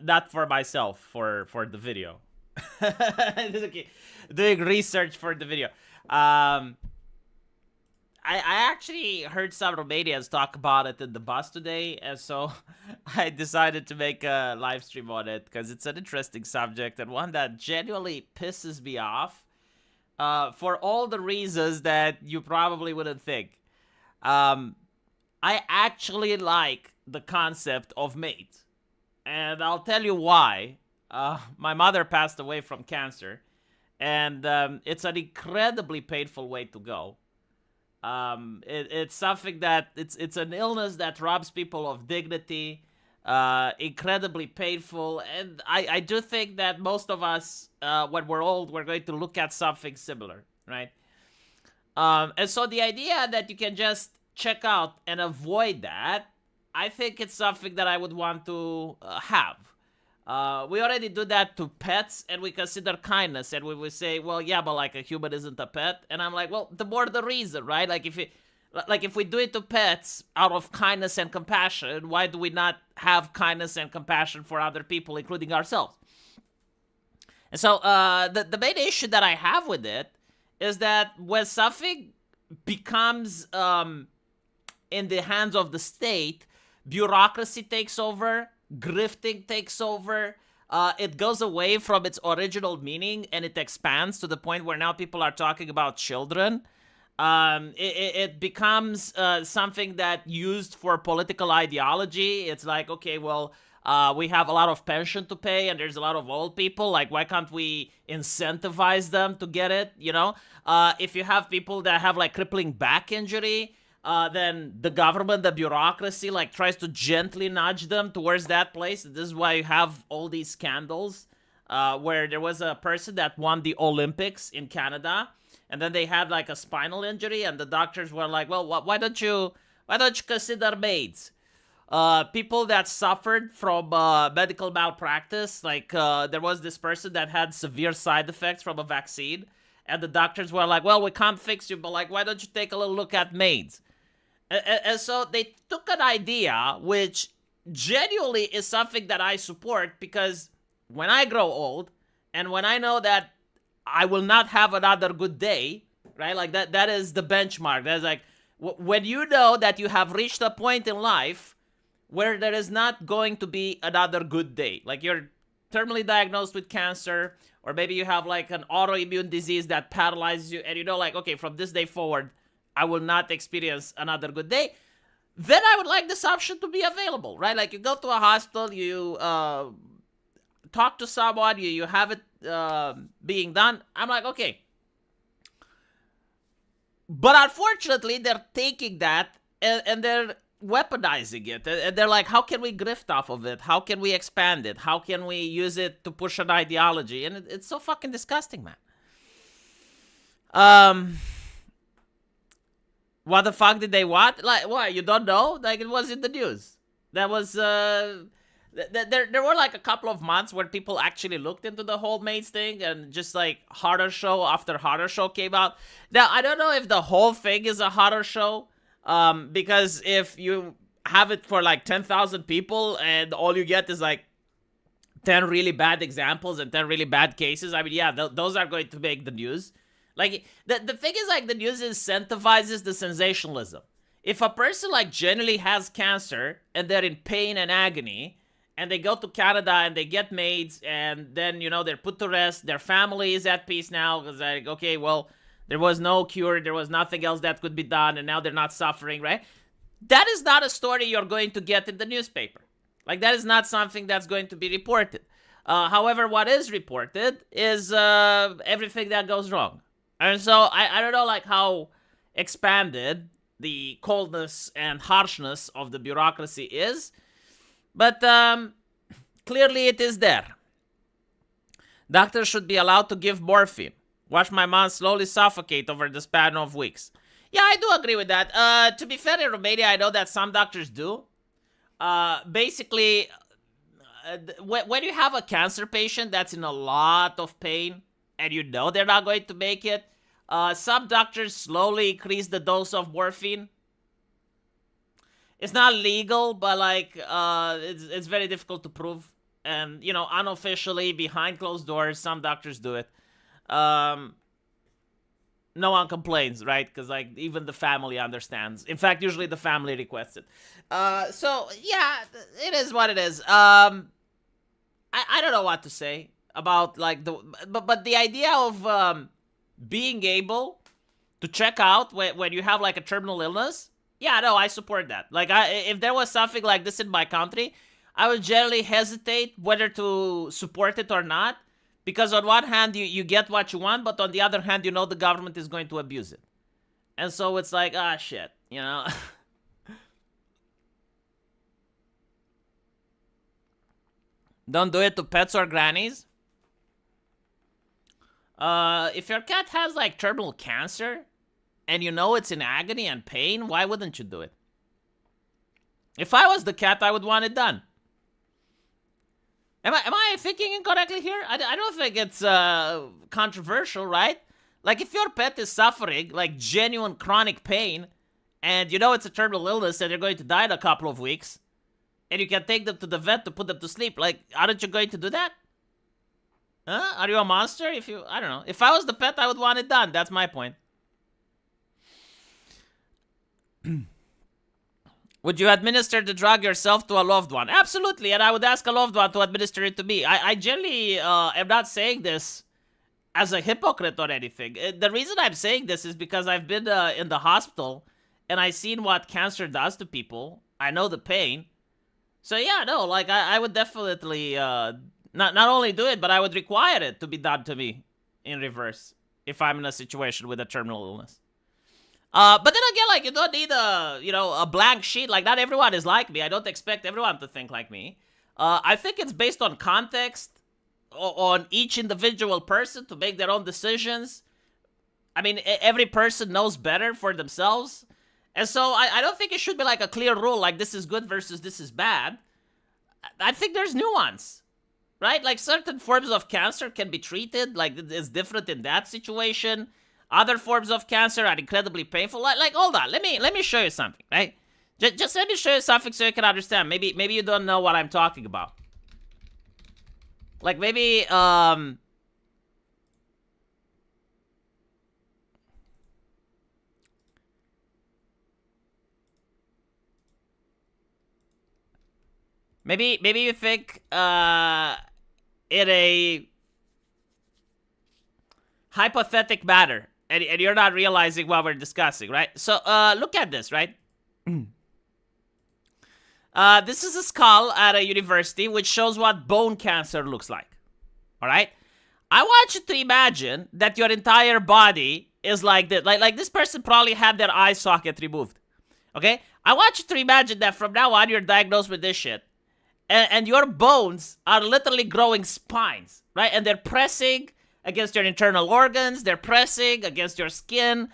Not for myself, for the video. Okay. Doing research for the video. I actually heard some Romanians talk about it in the bus today, and so I decided to make a live stream on it because it's an interesting subject and one that genuinely pisses me off for all the reasons that you probably wouldn't think. I actually like the concept of MAID, and I'll tell you why. My mother passed away from cancer, and it's an incredibly painful way to go. It's something that it's an illness that robs people of dignity, incredibly painful, and I do think that most of us, when we're old, we're going to look at something similar, right? And so the idea that you can just check out and avoid that, I think it's something that I would want to have. We already do that to pets, and we consider kindness, and we would say, well, yeah, but like a human isn't a pet. And I'm like, well, the more the reason, right? Like if we do it to pets out of kindness and compassion, why do we not have kindness and compassion for other people, including ourselves? And so the main issue that I have with it is that when something becomes in the hands of the state, bureaucracy takes over, grifting takes over, it goes away from its original meaning and it expands to the point where now people are talking about children. It becomes something that used for political ideology. It's like, okay, well, we have a lot of pension to pay and there's a lot of old people. Like, why can't we incentivize them to get it? You know, if you have people that have like crippling back injury, then the government, the bureaucracy, like tries to gently nudge them towards that place. This is why you have all these scandals, where there was a person that won the Olympics in Canada, and then they had like a spinal injury, and the doctors were like, "Well, why don't you consider maids?" People that suffered from medical malpractice, like there was this person that had severe side effects from a vaccine, and the doctors were like, "Well, we can't fix you, but like, why don't you take a little look at maids?" And so they took an idea, which genuinely is something that I support, because when I grow old, and when I know that I will not have another good day, right? Like that is the benchmark. That's like, when you know that you have reached a point in life where there is not going to be another good day. Like you're terminally diagnosed with cancer, or maybe you have like an autoimmune disease that paralyzes you, and you know, like, okay, from this day forward, I will not experience another good day. Then I would like this option to be available, right? Like you go to a hospital, you talk to someone, you have it being done. I'm like, okay. But unfortunately, they're taking that and they're weaponizing it. And they're like, how can we grift off of it? How can we expand it? How can we use it to push an ideology? And it's so fucking disgusting, man. What the fuck did they want? Like, what? You don't know? Like, it was in the news. That was, there were like a couple of months where people actually looked into the whole maids thing, and just like horror show after horror show came out. Now, I don't know if the whole thing is a horror show, because if you have it for like 10,000 people and all you get is like 10 really bad examples and 10 really bad cases, I mean, yeah, those are going to make the news. Like, the thing is, like, the news incentivizes the sensationalism. If a person, like, genuinely has cancer and they're in pain and agony, and they go to Canada and they get maids, and then, you know, they're put to rest, their family is at peace now, because, like, okay, well, there was no cure, there was nothing else that could be done, and now they're not suffering, right? That is not a story you're going to get in the newspaper. Like, that is not something that's going to be reported. However, what is reported is everything that goes wrong. And so I don't know, like, how expanded the coldness and harshness of the bureaucracy is, but clearly it is there. Doctors should be allowed to give morphine. Watch my mom slowly suffocate over the span of weeks. Yeah, I do agree with that. To be fair, in Romania, I know that some doctors do. Basically, when you have a cancer patient that's in a lot of pain, and you know they're not going to make it, some doctors slowly increase the dose of morphine. It's not legal, but like, it's very difficult to prove. And, you know, unofficially, behind closed doors, some doctors do it. No one complains, right? Because, like, even the family understands. In fact, usually the family requests it. So, yeah, it is what it is. I don't know what to say about, like, but the idea of being able to check out when you have, like, a terminal illness, yeah, no, I support that. Like, if there was something like this in my country, I would generally hesitate whether to support it or not, because on one hand, you get what you want, but on the other hand, you know the government is going to abuse it. And so it's like, ah, shit, you know? Don't do it to pets or grannies. If your cat has, like, terminal cancer, and you know it's in agony and pain, why wouldn't you do it? If I was the cat, I would want it done. Am I thinking incorrectly here? I don't think it's controversial, right? Like, if your pet is suffering, like, genuine chronic pain, and you know it's a terminal illness and they're going to die in a couple of weeks, and you can take them to the vet to put them to sleep, like, aren't you going to do that? Huh? Are you a monster? I don't know. If I was the pet, I would want it done. That's my point. Would you administer the drug yourself to a loved one? Absolutely, and I would ask a loved one to administer it to me. I generally am not saying this as a hypocrite or anything. The reason I'm saying this is because I've been in the hospital, and I've seen what cancer does to people. I know the pain. So yeah, no, like, I would definitely not only do it, but I would require it to be done to me in reverse if I'm in a situation with a terminal illness. But then again, like, you don't need a blank sheet. Like, not everyone is like me. I don't expect everyone to think like me. I think it's based on context, on each individual person to make their own decisions. I mean, every person knows better for themselves. And so I don't think it should be like a clear rule, like this is good versus this is bad. I think there's nuance, right? Like, certain forms of cancer can be treated, like, it's different in that situation. Other forms of cancer are incredibly painful. Like, hold on, let me show you something, right? Just let me show you something so you can understand. Maybe you don't know what I'm talking about. Like, maybe maybe you think in a hypothetical matter, and you're not realizing what we're discussing, right? So, look at this, right? This is a skull at a university, which shows what bone cancer looks like. All right? I want you to imagine that your entire body is like this. Like this person probably had their eye socket removed. Okay? I want you to imagine that from now on, you're diagnosed with this shit. And your bones are literally growing spines, right? And they're pressing against your internal organs. They're pressing against your skin.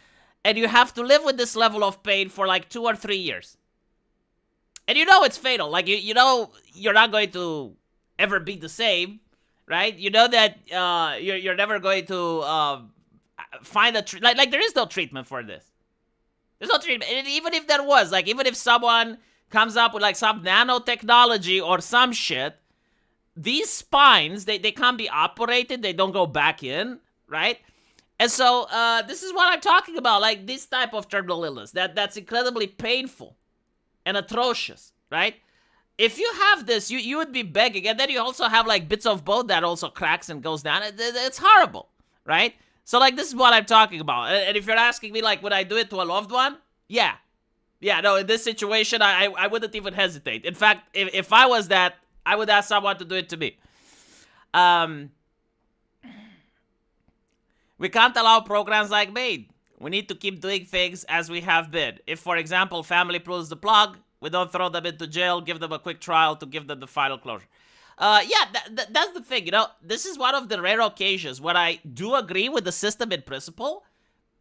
And you have to live with this level of pain for like 2 or 3 years. And you know it's fatal. Like, you know you're not going to ever be the same, right? You know that you're never going to find a like there is no treatment for this. There's no treatment. And even if there was, like, even if someone comes up with like some nanotechnology or some shit, these spines, they can't be operated. They don't go back in, right? And so this is what I'm talking about. Like, this type of terminal illness that's incredibly painful and atrocious, right? If you have this, you would be begging. And then you also have like bits of bone that also cracks and goes down. It's horrible, right? So, like, this is what I'm talking about. And if you're asking me, like, would I do it to a loved one? Yeah. Yeah, no, in this situation, I wouldn't even hesitate. In fact, if I was that, I would ask someone to do it to me. We can't allow programs like MAID. We need to keep doing things as we have been. If, for example, family pulls the plug, we don't throw them into jail, give them a quick trial to give them the final closure. Yeah, that's the thing, you know. This is one of the rare occasions where I do agree with the system in principle,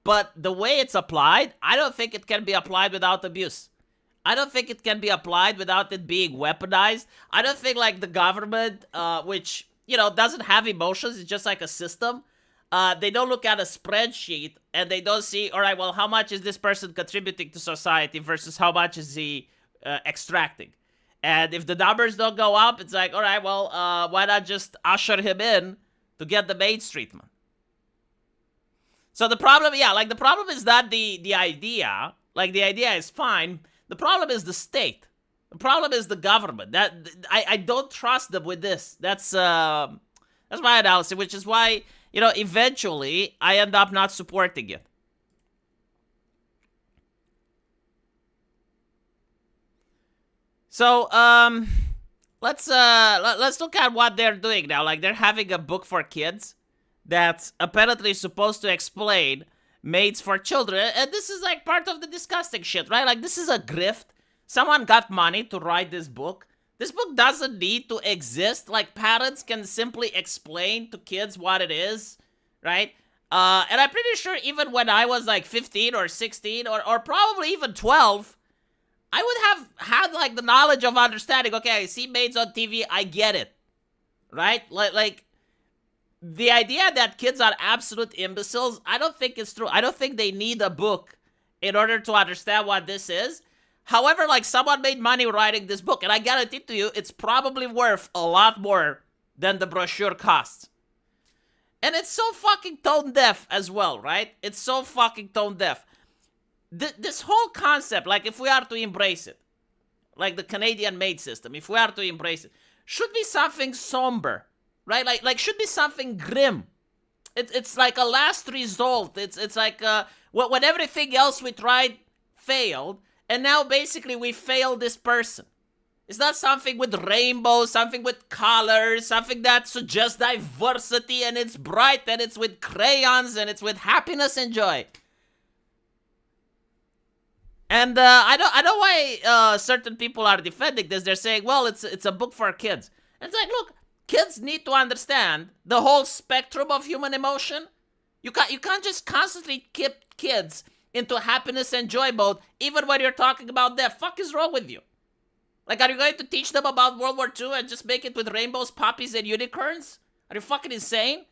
but the way it's applied, I don't think it can be applied without abuse. I don't think it can be applied without it being weaponized. I don't think, like, the government, which, you know, doesn't have emotions, it's just like a system. They don't look at a spreadsheet and they don't see, all right, well, how much is this person contributing to society versus how much is he extracting? And if the numbers don't go up, it's like, all right, well, why not just usher him in to get the MAID treatment? So the problem, yeah, like the problem is not the idea. Like the idea is fine. The problem is the state. The problem is the government. That I don't trust them with this. That's my analysis, which is why, you know, eventually I end up not supporting it. So let's look at what they're doing now. Like they're having a book for kids that's apparently supposed to explain maids for children. And this is like part of the disgusting shit, right? Like this is a grift. Someone got money to write this book. This book doesn't need to exist. Like parents can simply explain to kids what it is, right? And I'm pretty sure even when I was like 15 or 16 or probably even 12, I would have had like the knowledge of understanding, okay, I see maids on TV, I get it, right? Like the idea that kids are absolute imbeciles, I don't think it's true. I don't think they need a book in order to understand what this is. However, like someone made money writing this book, and I guarantee to you, it's probably worth a lot more than the brochure costs. And it's so fucking tone deaf as well, right? It's so fucking tone deaf. This whole concept, like if we are to embrace it, like the Canadian MAID system, if we are to embrace it, should be something somber, right? Like should be something grim. It's like a last result. It's like when everything else we tried failed, and now basically we failed this person. It's not something with rainbows, something with colors, something that suggests diversity, and it's bright, and it's with crayons, and it's with happiness and joy. And I know why certain people are defending this. They're saying, well, it's a book for kids. And it's like, look, kids need to understand the whole spectrum of human emotion. You can't just constantly keep kids into happiness and joy mode, even when you're talking about death. Fuck is wrong with you? Like, are you going to teach them about World War II and just make it with rainbows, poppies, and unicorns? Are you fucking insane?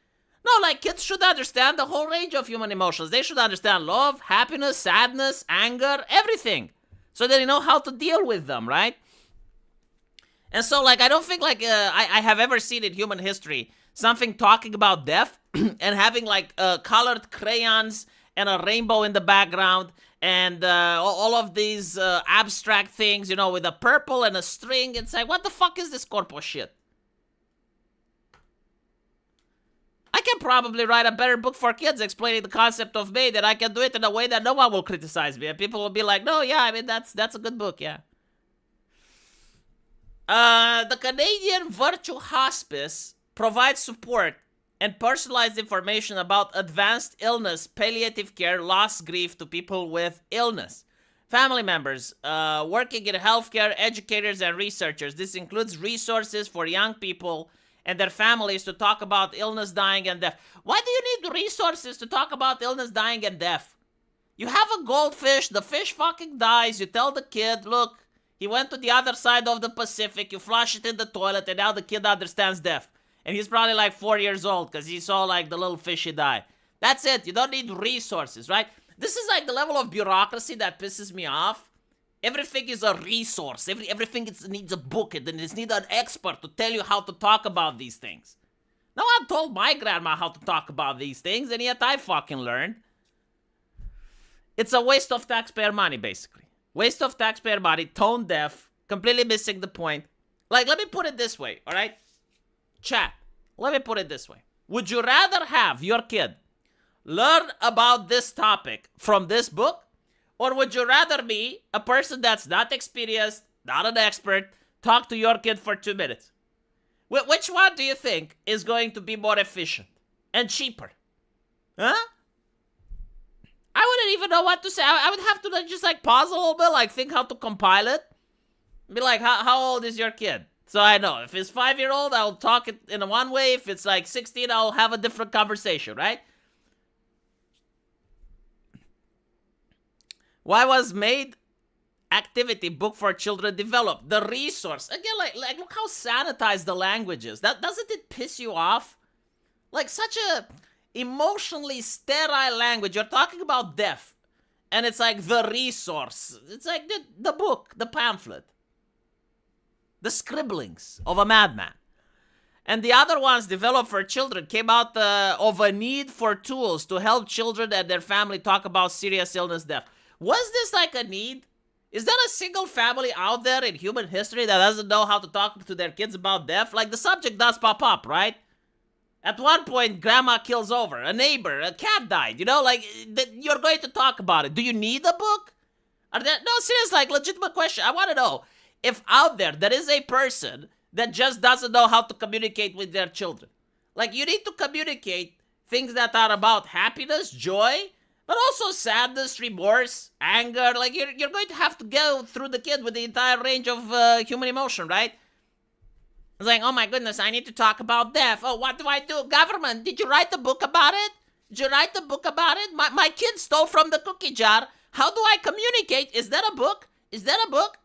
No, like, kids should understand the whole range of human emotions. They should understand love, happiness, sadness, anger, everything. So they know how to deal with them, right? And so, like, I don't think, like, I have ever seen in human history something talking about death and having, like, colored crayons and a rainbow in the background and all of these abstract things, you know, with a purple and a string. It's like, what the fuck is this corpo shit? I can probably write a better book for kids explaining the concept of MAID, and I can do it in a way that no one will criticize me. And people will be like, no, yeah, I mean, that's a good book, yeah. The Canadian Virtue Hospice provides support and personalized information about advanced illness, palliative care, loss, grief to people with illness. Family members working in healthcare, educators, and researchers. This includes resources for young people and their families to talk about illness, dying, and death. Why do you need resources to talk about illness, dying, and death? You have a goldfish, the fish fucking dies, you tell the kid, look, he went to the other side of the Pacific, you flush it in the toilet, and now the kid understands death. And he's probably like 4 years old because he saw like the little fishy die. That's it. You don't need resources, right? This is like the level of bureaucracy that pisses me off. Everything is a resource. Everything needs a book. It needs an expert to tell you how to talk about these things. No one told my grandma how to talk about these things, and yet I fucking learned. It's a waste of taxpayer money, basically. Waste of taxpayer money, tone deaf, completely missing the point. Like, let me put it this way, all right? Chat, let me put it this way. Would you rather have your kid learn about this topic from this book? Or would you rather be a person that's not experienced, not an expert, talk to your kid for 2 minutes? Which one do you think is going to be more efficient and cheaper? Huh? I wouldn't even know what to say. I would have to like, just like pause a little bit, like think how to compile it. Be like, how old is your kid? So I know, if it's 5-year-old, I'll talk it in one way. If it's like 16, I'll have a different conversation, right? Why was MAID activity book for children developed? The resource. Again, like look how sanitized the language is. Doesn't it piss you off? Like such a emotionally sterile language. You're talking about death. And it's like the resource. It's like the book, the pamphlet. The scribblings of a madman. And the other ones developed for children came out of a need for tools to help children and their family talk about serious illness, death. Was this like a need? Is there a single family out there in human history that doesn't know how to talk to their kids about death? Like, the subject does pop up, right? At one point, grandma kills over, a neighbor, a cat died, you know? Like, you're going to talk about it. Do you need a book? No, seriously, like, legitimate question. I want to know if out there is a person that just doesn't know how to communicate with their children. Like, you need to communicate things that are about happiness, joy, but also sadness, remorse, anger. Like, you're going to have to go through the kid with the entire range of human emotion, right? It's like, oh my goodness, I need to talk about death. Oh, what do I do? Government, did you write a book about it? Did you write a book about it? My kid stole from the cookie jar. How do I communicate? Is that a book? Is that a book?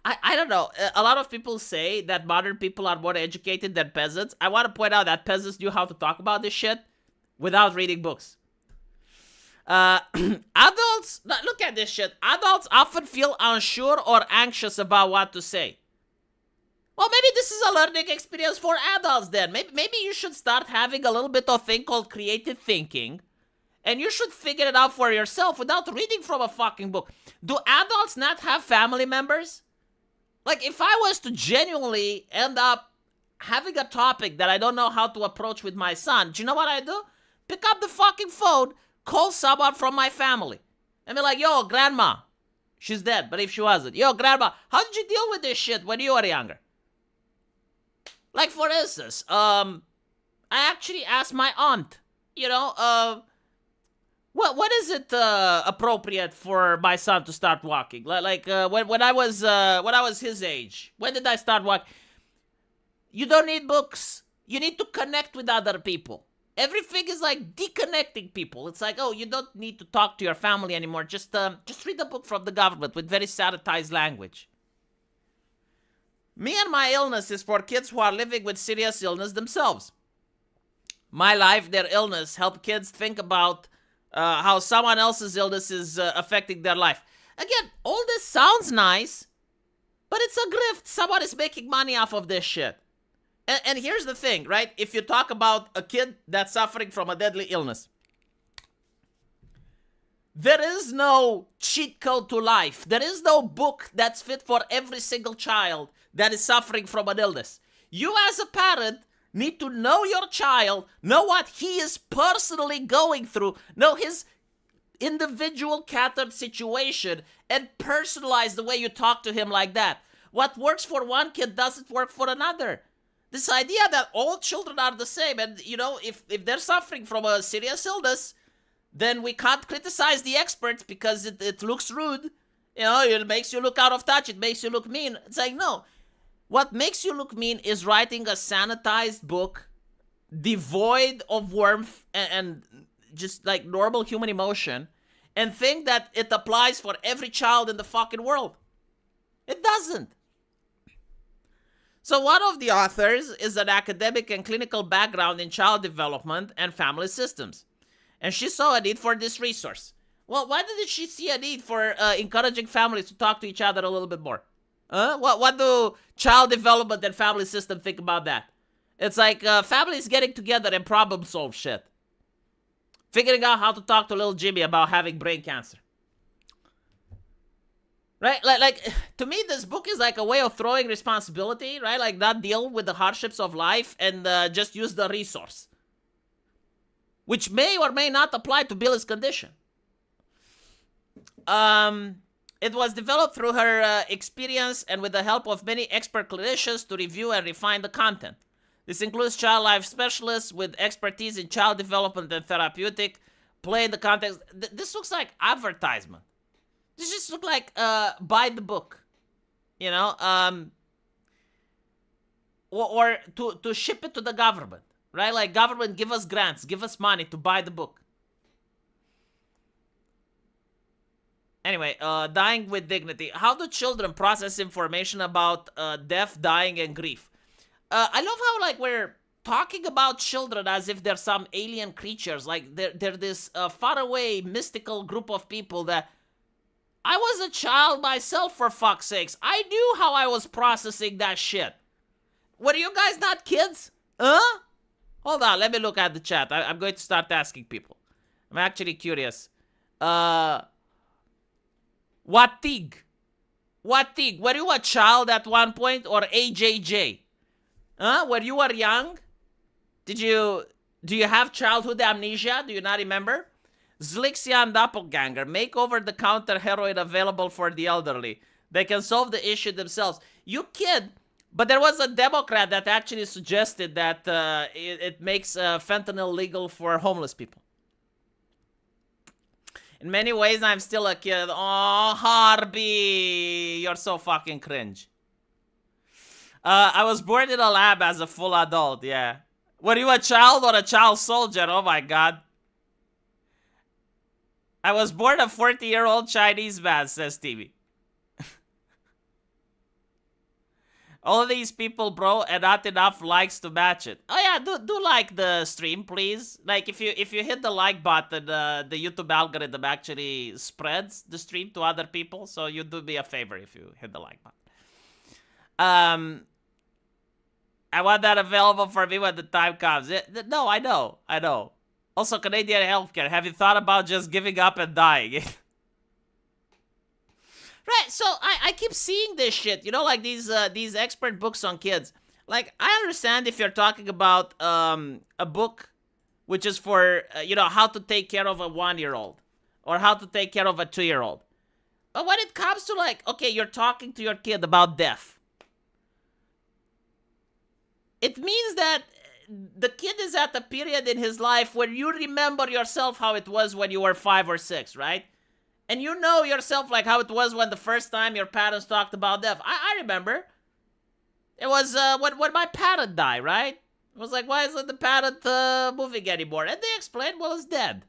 I don't know. A lot of people say that modern people are more educated than peasants. I want to point out that peasants knew how to talk about this shit without reading books. Adults, look at this shit. Adults often feel unsure or anxious about what to say. Well, maybe this is a learning experience for adults then. Maybe you should start having a little bit of thing called creative thinking. And you should figure it out for yourself without reading from a fucking book. Do adults not have family members? Like, if I was to genuinely end up having a topic that I don't know how to approach with my son, do you know what I do? Pick up the fucking phone, call someone from my family, and be like, yo, grandma. She's dead, but if she wasn't. Yo, grandma, how did you deal with this shit when you were younger? Like, for instance, I actually asked my aunt, you know, what is it appropriate for my son to start walking? Like when I was his age, when did I start walking? You don't need books. You need to connect with other people. Everything is like deconnecting people. It's like, oh, you don't need to talk to your family anymore. Just read a book from the government with very sanitized language. Me and My Illness is for kids who are living with serious illness themselves. My Life, Their Illness help kids think about how someone else's illness is affecting their life. Again, all this sounds nice, but it's a grift. Someone is making money off of this shit. And here's the thing, right? If you talk about a kid that's suffering from a deadly illness, there is no cheat code to life. There is no book that's fit for every single child that is suffering from an illness. You as a parent need to know your child, know what he is personally going through, know his individual catered situation, and personalize the way you talk to him like that. What works for one kid doesn't work for another. This idea that all children are the same, and, you know, if they're suffering from a serious illness, then we can't criticize the experts because it looks rude. You know, it makes you look out of touch. It makes you look mean. It's like, no. What makes you look mean is writing a sanitized book devoid of warmth and just like normal human emotion and think that it applies for every child in the fucking world. It doesn't. So one of the authors is an academic and clinical background in child development and family systems. And she saw a need for this resource. Well, why did she see a need for encouraging families to talk to each other a little bit more? What do child development and family system think about that? It's like families getting together and problem solve shit. Figuring out how to talk to little Jimmy about having brain cancer. Right? Like to me, this book is like a way of throwing responsibility, right? Like not deal with the hardships of life and just use the resource. Which may or may not apply to Billy's condition. It was developed through her experience and with the help of many expert clinicians to review and refine the content. This includes child life specialists with expertise in child development and therapeutic, play in the context. This looks like advertisement. This just looks like buy the book, you know, or to ship it to the government, right? Like government, give us grants, give us money to buy the book. Anyway, dying with dignity. How do children process information about death, dying, and grief? I love how like we're talking about children as if they're some alien creatures, like they're this faraway mystical group of people that I was a child myself, for fuck's sakes. I knew how I was processing that shit. Were you guys not kids? Huh? Hold on, let me look at the chat. I'm going to start asking people. I'm actually curious. What thing? What thing? Were you a child at one point or AJJ? Huh? When you were young? Do you have childhood amnesia? Do you not remember? Zlixian Doppelganger, make over-the-counter heroin available for the elderly. They can solve the issue themselves. You kid, but there was a Democrat that actually suggested that it makes fentanyl legal for homeless people. In many ways, I'm still a kid. Oh, Harvey, you're so fucking cringe. I was born in a lab as a full adult, yeah. Were you a child or a child soldier? Oh my god. I was born a 40-year-old Chinese man, says Stevie. All of these people, bro, and not enough likes to match it. Oh yeah, do like the stream, please. Like if you hit the like button, the YouTube algorithm actually spreads the stream to other people. So you do me a favor if you hit the like button. I want that available for me when the time comes. No, I know. Also, Canadian healthcare. Have you thought about just giving up and dying? Right, so I keep seeing this shit, you know, like these expert books on kids. Like, I understand if you're talking about a book which is for, you know, how to take care of a 1-year-old or how to take care of a 2-year-old. But when it comes to, like, okay, you're talking to your kid about death, it means that the kid is at a period in his life where you remember yourself how it was when you were 5 or 6, right? And you know yourself like how it was when the first time your parents talked about death. I remember. It was when my parent died, right? It was like, why isn't the parent moving anymore? And they explained, well, he's dead.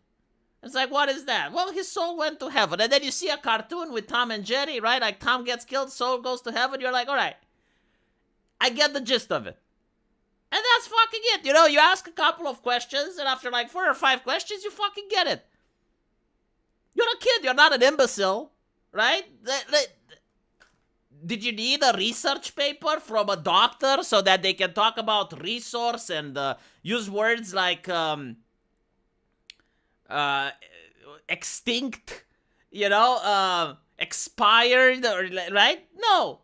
It's like, what is that? Well, his soul went to heaven. And then you see a cartoon with Tom and Jerry, right? Like Tom gets killed, soul goes to heaven. You're like, all right, I get the gist of it. And that's fucking it. You know, you ask a couple of questions, and after like 4 or 5 questions, you fucking get it. You're a kid. You're not an imbecile, right? Did you need a research paper from a doctor so that they can talk about resource and use words like extinct, you know, expired, or right? No.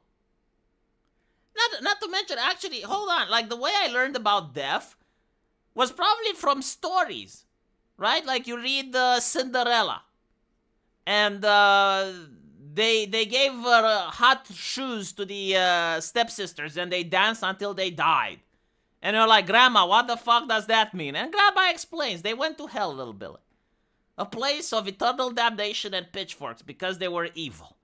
Not to mention, actually, hold on. Like, the way I learned about death was probably from stories, right? Like, you read Cinderella. And they gave hot shoes to the stepsisters, and they danced until they died. And you're like, Grandma, what the fuck does that mean? And Grandma explains, they went to hell, little Billy. A place of eternal damnation and pitchforks because they were evil.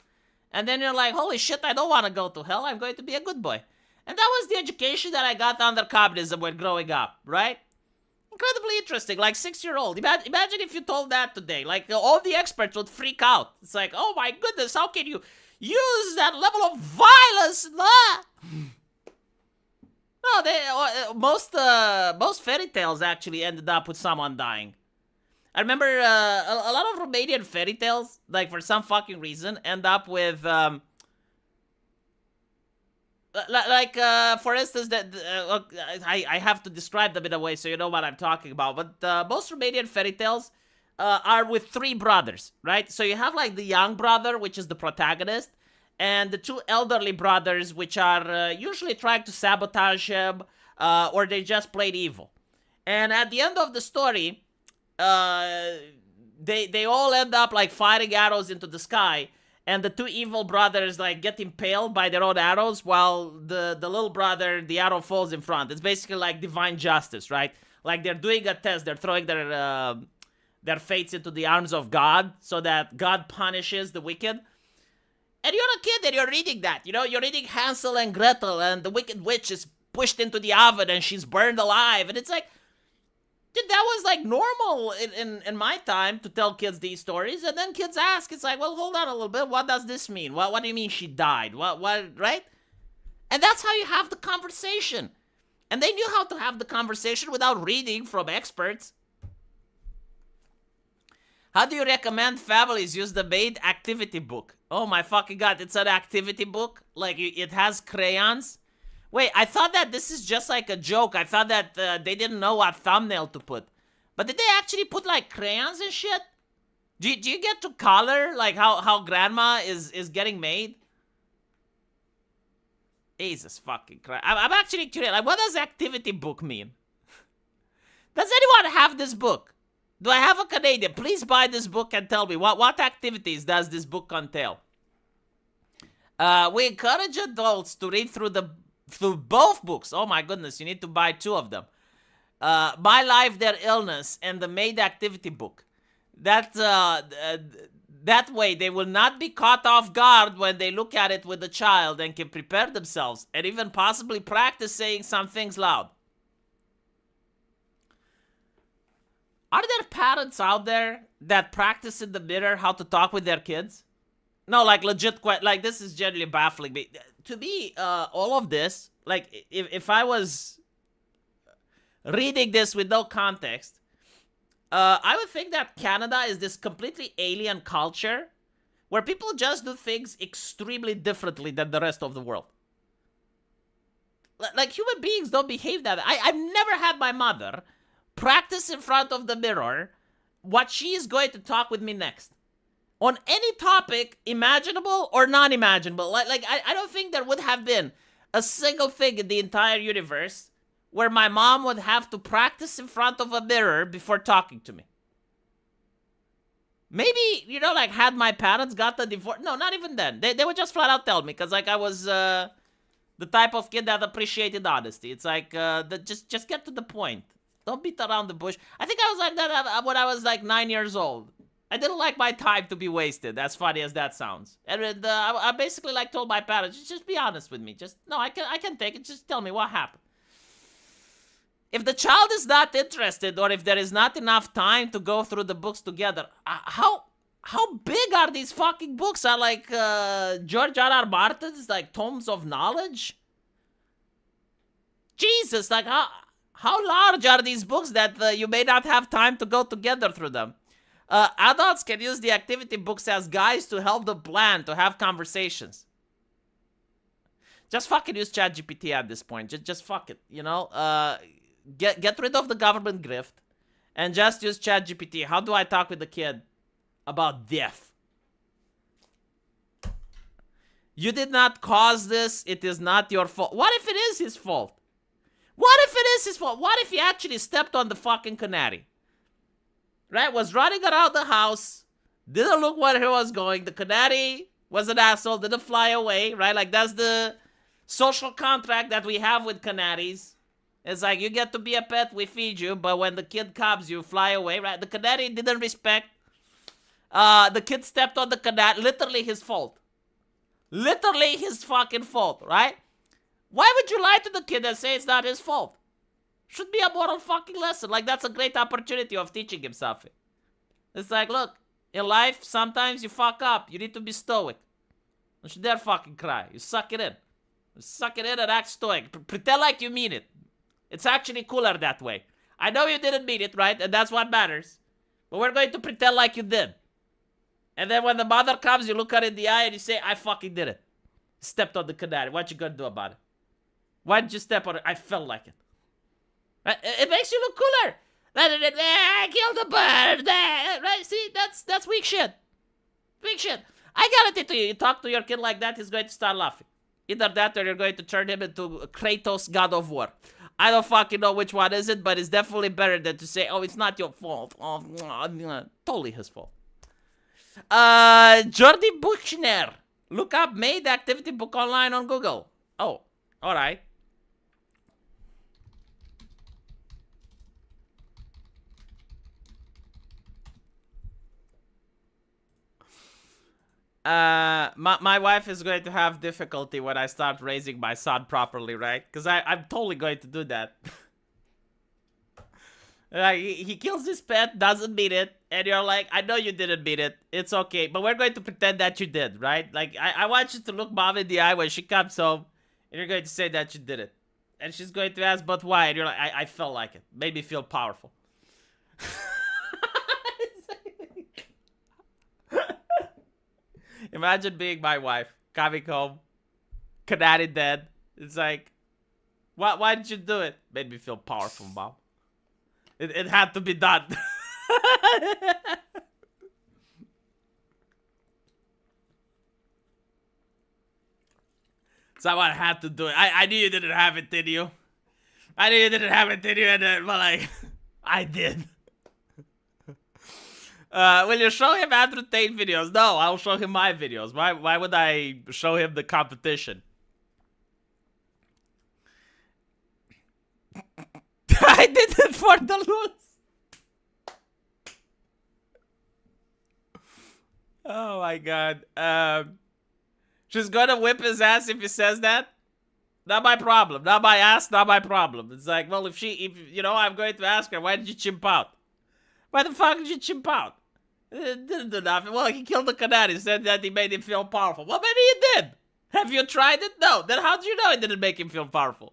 And then you're like, holy shit, I don't want to go to hell. I'm going to be a good boy. And that was the education that I got under communism when growing up, right? Incredibly interesting, like 6-year-old. Imagine if you told that today. Like, all the experts would freak out. It's like, oh my goodness, how can you use that level of violence? No, most fairy tales actually ended up with someone dying. I remember a lot of Romanian fairy tales, like for some fucking reason, end up with for instance, that I have to describe them in a way so you know what I'm talking about. But most Romanian fairy tales are with 3 brothers, right? So you have like the young brother, which is the protagonist, and the 2 elderly brothers, which are usually trying to sabotage him, or they just played evil. And at the end of the story, they all end up like firing arrows into the sky. And the 2 evil brothers like get impaled by their own arrows while the little brother, the arrow falls in front. It's basically like divine justice, right? Like they're doing a test. They're throwing their fates into the arms of God so that God punishes the wicked. And you're a kid and you're reading that. You know, you're reading Hansel and Gretel and the wicked witch is pushed into the oven and she's burned alive. And it's like, dude, that was like normal in my time to tell kids these stories. And then kids ask, it's like, well, hold on a little bit. What does this mean? What do you mean she died? What, right? And that's how you have the conversation. And they knew how to have the conversation without reading from experts. How do you recommend families use the MAID activity book? Oh my fucking god, it's an activity book? Like, it has crayons? Wait, I thought that this is just like a joke. I thought that they didn't know what thumbnail to put. But did they actually put like crayons and shit? Do you get to color like how grandma is getting made? Jesus fucking Christ. I'm actually curious. Like, what does activity book mean? Does anyone have this book? Do I have a Canadian? Please buy this book and tell me what activities does this book entail? We encourage adults to read through both books. Oh my goodness, you need to buy 2 of them. My Life, Their Illness, and the MAID activity book. That way they will not be caught off guard when they look at it with the child and can prepare themselves and even possibly practice saying some things loud. Are there parents out there that practice in the mirror how to talk with their kids? No, like legit, like this is generally baffling me. To me, all of this, like if I was reading this with no context, I would think that Canada is this completely alien culture where people just do things extremely differently than the rest of the world. Like human beings don't behave that way. I've never had my mother practice in front of the mirror what she is going to talk with me next. On any topic, imaginable or non-imaginable. Like I don't think there would have been a single thing in the entire universe where my mom would have to practice in front of a mirror before talking to me. Maybe, like had my parents got the divorce. No, not even then. They would just flat out tell me because like I was the type of kid that appreciated honesty. It's like just get to the point. Don't beat around the bush. I think I was like that when I was like 9 years old. I didn't like my time to be wasted, as funny as that sounds. And I basically like told my parents, just be honest with me. I can take it. Just tell me what happened. If the child is not interested, or if there is not enough time to go through the books together, how big are these fucking books? Are like George R.R. Martin's like tomes of knowledge? Jesus, like how large are these books that you may not have time to go together through them? Adults can use the activity books as guides to help them plan, to have conversations. Just fucking use ChatGPT at this point. Just fuck it, Get rid of the government grift and just use ChatGPT. How do I talk with the kid about death? You did not cause this. It is not your fault. What if it is his fault? What if it is his fault? What if he actually stepped on the fucking canary? Right? Was running around the house. Didn't look where he was going. The canary was an asshole. Didn't fly away. Right? Like that's the social contract that we have with canaries. It's like you get to be a pet, we feed you, but when the kid comes, you fly away, right? The canary didn't respect. The kid stepped on the canary. Literally his fault. Literally his fucking fault, right? Why would you lie to the kid and say it's not his fault? Should be a moral fucking lesson. Like, that's a great opportunity of teaching him something. It's like, look, in life, sometimes you fuck up. You need to be stoic. Don't you dare fucking cry. You suck it in. You suck it in and act stoic. Pretend like you mean it. It's actually cooler that way. I know you didn't mean it, right? And that's what matters. But we're going to pretend like you did. And then when the mother comes, you look her in the eye and you say, I fucking did it. Stepped on the canary. What you gonna do about it? Why did you step on it? I felt like it. It makes you look cooler. I killed the bird. Right? See, that's weak shit. Weak shit. I guarantee to you, you talk to your kid like that, he's going to start laughing. Either that or you're going to turn him into Kratos, God of War. I don't fucking know which one is it, but it's definitely better than to say, oh, it's not your fault. Oh, totally his fault. Jordi Buchner. Look up MAID activity book online on Google. Oh, alright. My wife is going to have difficulty when I start raising my son properly, right? Because I'm totally going to do that. Like, he kills his pet, doesn't beat it, and you're like, I know you didn't beat it. It's okay, but we're going to pretend that you did, right? Like, I want you to look mom in the eye when she comes home, and you're going to say that you did it. And she's going to ask, but why? And you're like, I felt like it. Made me feel powerful. Imagine being my wife, coming home, Canadian dead. It's like, why did you do it? Made me feel powerful, Mom. It had to be done. Someone had to do it. I knew you didn't have it in you. I knew you didn't have it in you, and then, but like, I did. Will you show him Andrew Tate videos? No, I'll show him my videos. Why would I show him the competition? I did it for the looks. Oh my god. She's gonna whip his ass if he says that. Not my problem. Not my ass, not my problem. It's like, well, if you know, I'm going to ask her, why did you chimp out? Why the fuck did you chimp out? It didn't do nothing. Well, he killed the Canadian, said that he made him feel powerful. Well, maybe he did. Have you tried it? No. Then how do you know it didn't make him feel powerful?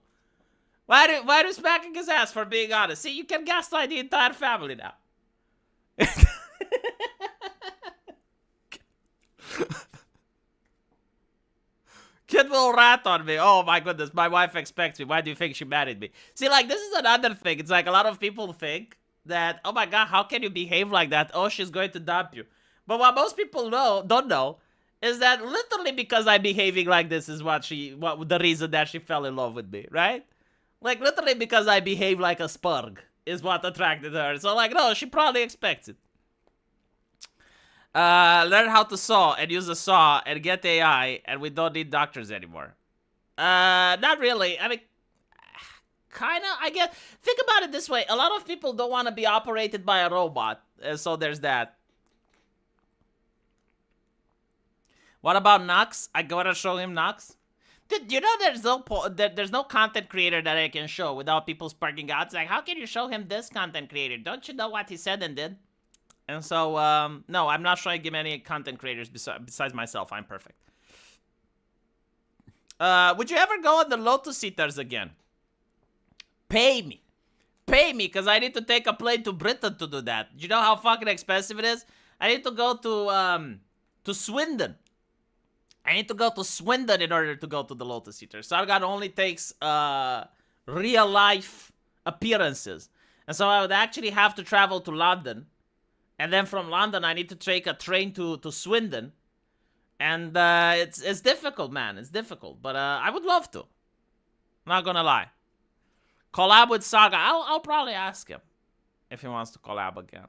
Why are you smacking his ass for being honest? See, you can gaslight the entire family now. Kid will rat on me. Oh my goodness, my wife expects me. Why do you think she married me? See, like, this is another thing. It's like a lot of people think that, oh my god, how can you behave like that? Oh, she's going to dump you. But what most people don't know is that literally because I'm behaving like this is what the reason that she fell in love with me, right? Like, literally because I behave like a spurg is what attracted her. So, like, no, she probably expects it. Learn how to saw and use a saw and get AI, and we don't need doctors anymore. Not really. I mean, kinda, I guess. Think about it this way. A lot of people don't want to be operated by a robot, so there's that. What about Knox? I gotta show him Knox. Dude, you know there's no content creator that I can show without people sparking out. It's like, how can you show him this content creator? Don't you know what he said and did? And so, no, I'm not showing him any content creators besides myself. I'm perfect. Would you ever go on the Lotus Eaters again? Pay me. Pay me, because I need to take a plane to Britain to do that. Do you know how fucking expensive it is? I need to go to Swindon. I need to go to Swindon in order to go to the Lotus Eaters. Sargon only takes real life appearances. And so I would actually have to travel to London. And then from London, I need to take a train to Swindon. And it's difficult, man. It's difficult. But I would love to. Not gonna lie. Collab with Saga. I'll probably ask him if he wants to collab again.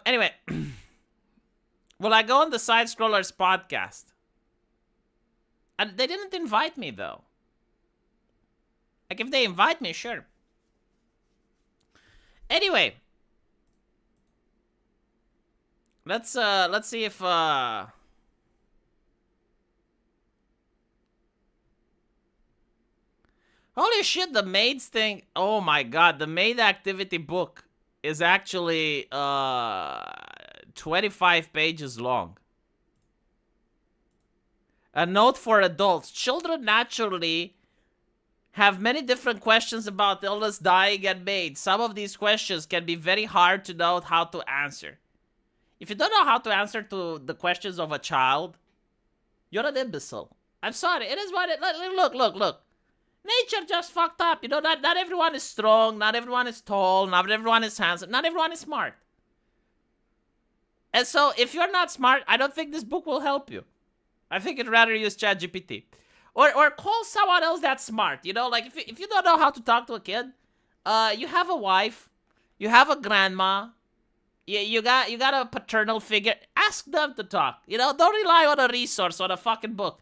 Anyway. Will I go on the Side Scrollers podcast? And they didn't invite me, though. Like, if they invite me, sure. Anyway, let's see if holy shit, the MAID's thing. Oh my god, the MAID activity book is actually 25 pages long. A note for adults. Children naturally have many different questions about illness, dying, and MAID. Some of these questions can be very hard to know how to answer. If you don't know how to answer to the questions of a child, you're an imbecile. I'm sorry. It is what it... Look. Nature just fucked up. You know, not everyone is strong. Not everyone is tall. Not everyone is handsome. Not everyone is smart. And so, if you're not smart, I don't think this book will help you. I think you'd rather use ChatGPT. Or call someone else that's smart, you know? Like, if you don't know how to talk to a kid, you have a wife, you have a grandma, you got a paternal figure. Ask them to talk, you know? Don't rely on a resource, on a fucking book.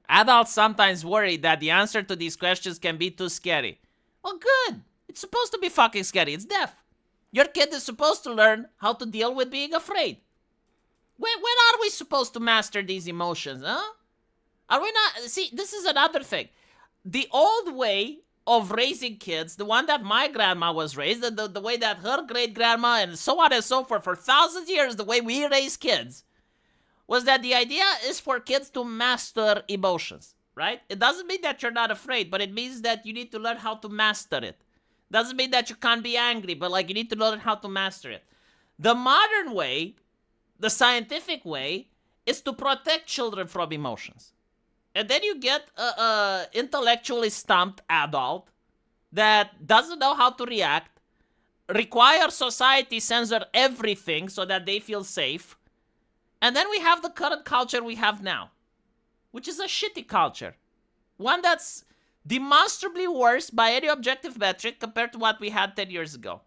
Adults sometimes worry that the answer to these questions can be too scary. Well, good. It's supposed to be fucking scary. It's deaf. Your kid is supposed to learn how to deal with being afraid. When are we supposed to master these emotions, huh? Are we not? See, this is another thing. The old way of raising kids, the one that my grandma was raised, the way that her great-grandma and so on and so forth, for thousands of years, the way we raise kids, was that the idea is for kids to master emotions, right? It doesn't mean that you're not afraid, but it means that you need to learn how to master it. Doesn't mean that you can't be angry, but like you need to learn how to master it. The modern way, the scientific way, is to protect children from emotions. And then you get a intellectually stumped adult that doesn't know how to react, require society censor everything so that they feel safe. And then we have the current culture we have now, which is a shitty culture. One that's demonstrably worse by any objective metric compared to what we had 10 years ago.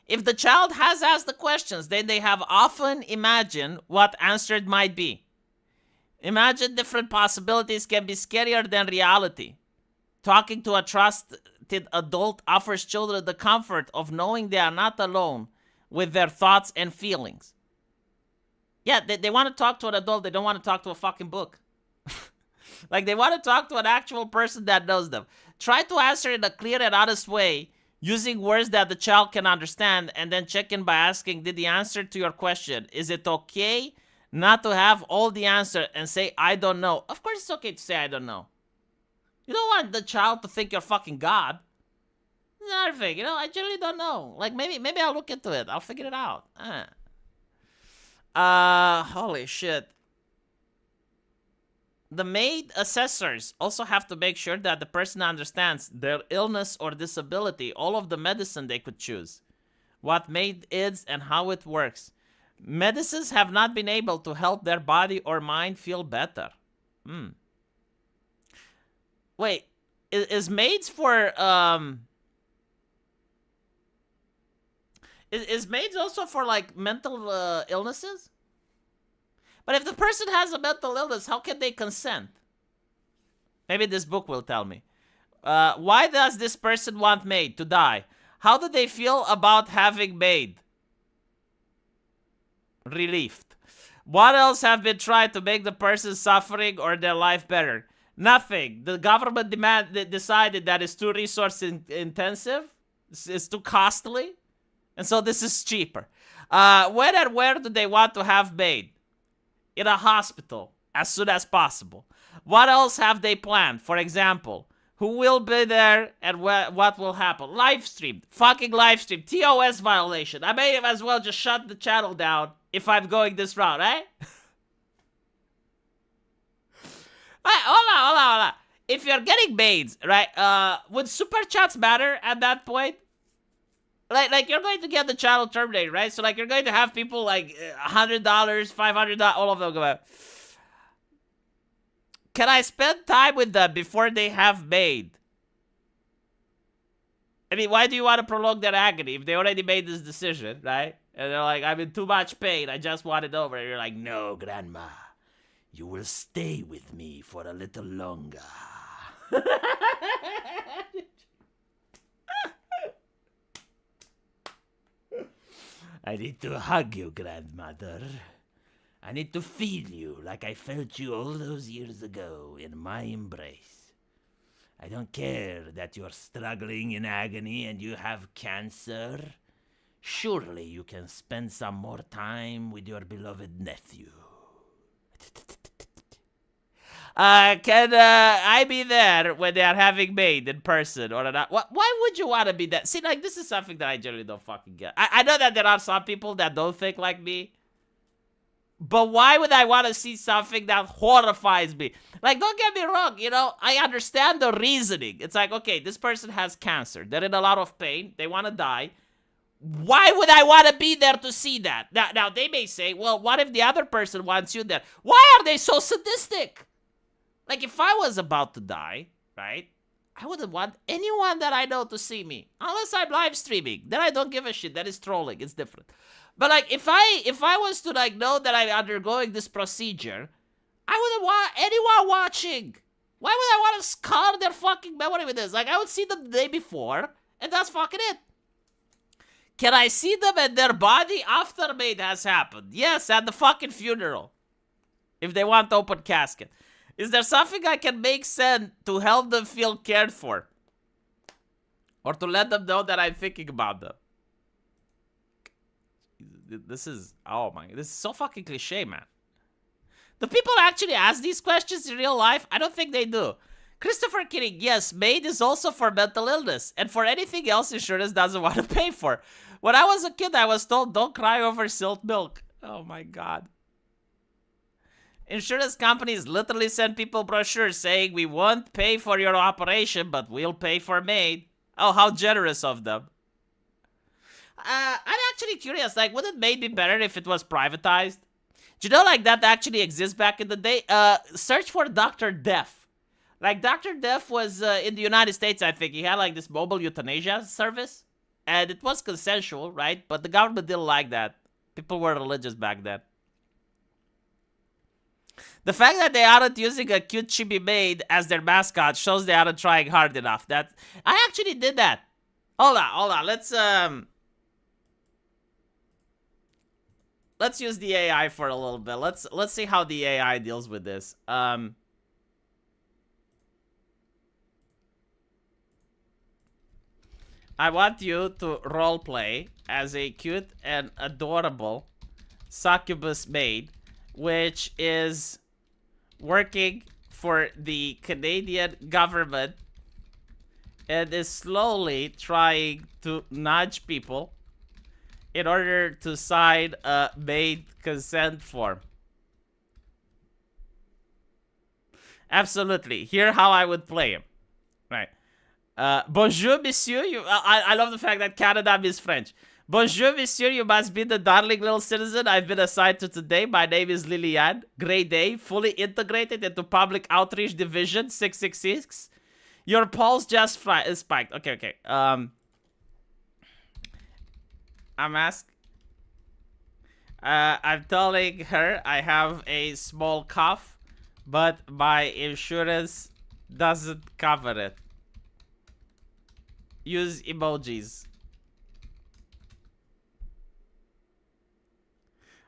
If the child has asked the questions, then they have often imagined what answered might be. Imagine different possibilities can be scarier than reality. Talking to a trusted adult offers children the comfort of knowing they are not alone with their thoughts and feelings. Yeah, they want to talk to an adult. They don't want to talk to a fucking book. Like, they want to talk to an actual person that knows them. Try to answer in a clear and honest way, using words that the child can understand, and then check in by asking, did the answer to your question, is it okay not to have all the answer and say, I don't know? Of course it's okay to say, I don't know. You don't want the child to think you're fucking God. It's another thing, I generally don't know. Like, maybe I'll look into it. I'll figure it out. Holy shit. The MAID assessors also have to make sure that the person understands their illness or disability, all of the medicine they could choose, what MAID is and how it works. Medicines have not been able to help their body or mind feel better. Wait, is MAIDs for, is MAIDs also for, like, mental illnesses? But if the person has a mental illness, how can they consent? Maybe this book will tell me. Why does this person want MAID? To die. How do they feel about having MAID? Relieved. What else have been tried to make the person suffering or their life better? Nothing. The government decided that it's too resource intensive. It's too costly. And so this is cheaper. When and where do they want to have MAID? In a hospital, as soon as possible. What else have they planned? For example, who will be there and what will happen? Livestream. Fucking livestream. TOS violation. I may as well just shut the channel down if I'm going this route, right? Right, hold on. If you're getting MAIDs, right, would super chats matter at that point? Like you're going to get the channel terminated, right? So, like, you're going to have people, like, $100, $500, all of them go out. Can I spend time with them before they have MAID? I mean, why do you want to prolong their agony if they already made this decision, right? And they're like, I'm in too much pain, I just want it over. And you're like, no, Grandma. You will stay with me for a little longer. I need to hug you, grandmother. I need to feel you like I felt you all those years ago in my embrace. I don't care that you're struggling in agony and you have cancer. Surely you can spend some more time with your beloved nephew. Can I be there when they are having MAID in person or not? Why would you want to be that? See, like, this is something that I generally don't fucking get. I know that there are some people that don't think like me, but why would I want to see something that horrifies me? Like, don't get me wrong, I understand the reasoning. It's like, okay, this person has cancer. They're in a lot of pain. They want to die. Why would I want to be there to see that? Now, they may say, well, what if the other person wants you there? Why are they so sadistic? Like, if I was about to die, right, I wouldn't want anyone that I know to see me. Unless I'm live streaming. Then I don't give a shit. That is trolling. It's different. But, like, if I was to, like, know that I'm undergoing this procedure, I wouldn't want anyone watching. Why would I want to scar their fucking memory with this? Like, I would see them the day before, and that's fucking it. Can I see them and their body after MAID has happened? Yes, at the fucking funeral. If they want open casket. Is there something I can make sense to help them feel cared for? Or to let them know that I'm thinking about them? This is, oh my, this is so fucking cliche, man. Do people actually ask these questions in real life? I don't think they do. Christopher Kidding, yes, MAID is also for mental illness and for anything else insurance doesn't want to pay for. When I was a kid, I was told don't cry over spilt milk. Oh my god. Insurance companies literally send people brochures saying we won't pay for your operation, but we'll pay for MAID. Oh, how generous of them. I'm actually curious, like, would it MAID be better if it was privatized? Do you know, like, that actually exists back in the day? Search for Dr. Death. Like, Dr. Death was in the United States, I think. He had, like, this mobile euthanasia service. And it was consensual, right? But the government didn't like that. People were religious back then. The fact that they aren't using a cute chibi maid as their mascot shows they aren't trying hard enough. That I actually did that. Hold on. Let's use the AI for a little bit. Let's see how the AI deals with this. I want you to roleplay as a cute and adorable succubus maid, which is working for the Canadian government and is slowly trying to nudge people in order to sign a MAID consent form. Absolutely. Hear how I would play him. Right. Bonjour, monsieur. I love the fact that Canada means French. Bonjour, monsieur. You must be the darling little citizen I've been assigned to today. My name is Liliane. Grade A, fully integrated into Public Outreach Division 666. Your pulse just spiked. Okay. I'm telling her I have a small cough, but my insurance doesn't cover it. Use emojis.